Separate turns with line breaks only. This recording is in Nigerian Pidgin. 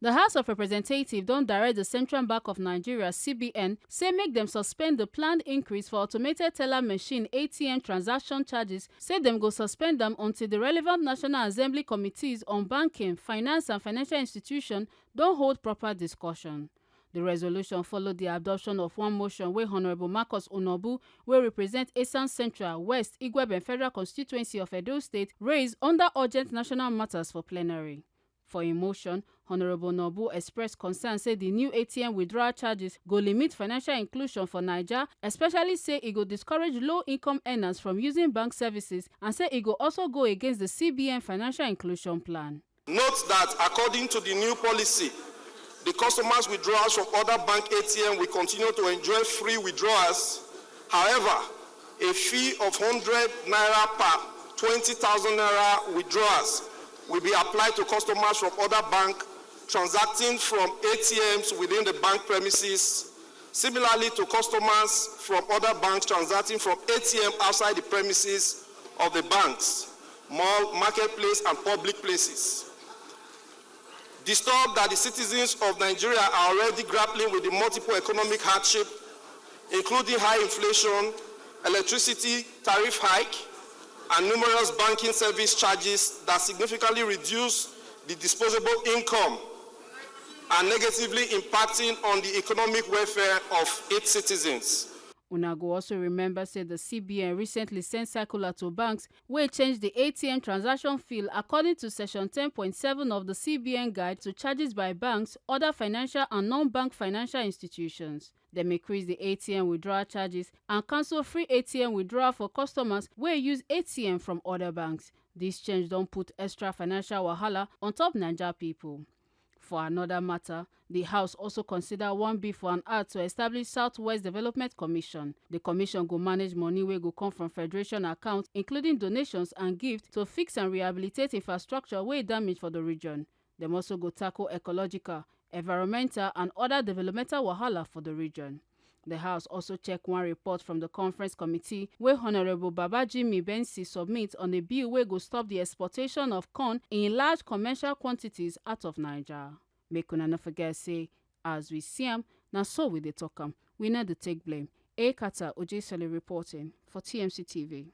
The House of Representatives don direct the Central Bank of Nigeria (CBN) say make dem suspend the planned increase for automated teller machine ATM transaction charges, say dem go suspend am until the relevant National Assembly committees on banking, finance and financial institutions don hold proper discussion. The resolution follow the adoption of one motion wey Honourable Marcus Onobu, wey represent Esan Central, West, Igweben Federal Constituency of Edo State, raise under urgent national matters for plenary. For im motion, Honourable Onobu expressed concern say the new ATM withdrawal charges go limit financial inclusion for Naija, especially say e go discourage low-income earners from using bank services, and say e go also go against the CBN financial inclusion plan.
Note that according to the new policy, the customers' withdrawals from other bank ATM will continue to enjoy free withdrawals. However, a fee of 100 naira per 20,000 naira withdrawals will be applied to customers from other banks transacting from ATMs within the bank premises. Similarly to customers from other banks transacting from ATM outside the premises of the banks, mall, marketplace, and public places. Disturbed that the citizens of Nigeria are already grappling with the multiple economic hardship, including high inflation, electricity tariff hike, and numerous banking service charges that significantly reduce the disposable income and negatively impacting on the economic welfare of its citizens.
Una go also remember say the CBN recently sent circular to banks wey change the ATM transaction fee according to section 10.7 of the CBN guide to charges by banks, other financial and non-bank financial institutions. Dem increase the ATM withdrawal charges and cancel free ATM withdrawal for customers wey use ATM from other banks. This change don put extra financial wahala on top Naija people. For another matter, the House also consider one bill for an act to establish Southwest Development Commission. The commission go manage money wey go come from Federation accounts, including donations and gifts, to fix and rehabilitate infrastructure wey damage for the region. Dem also go tackle ecological, environmental and other developmental wahala for the region. The House also check one report from the Conference Committee wey Honourable Babajimi Bensi submit on a bill wey go stop the exportation of corn in large commercial quantities out of Naija. Make una no forget say, as we see am, na so we dey talk am. We no dey take blame. Ekata Ojesele reporting for TMC TV.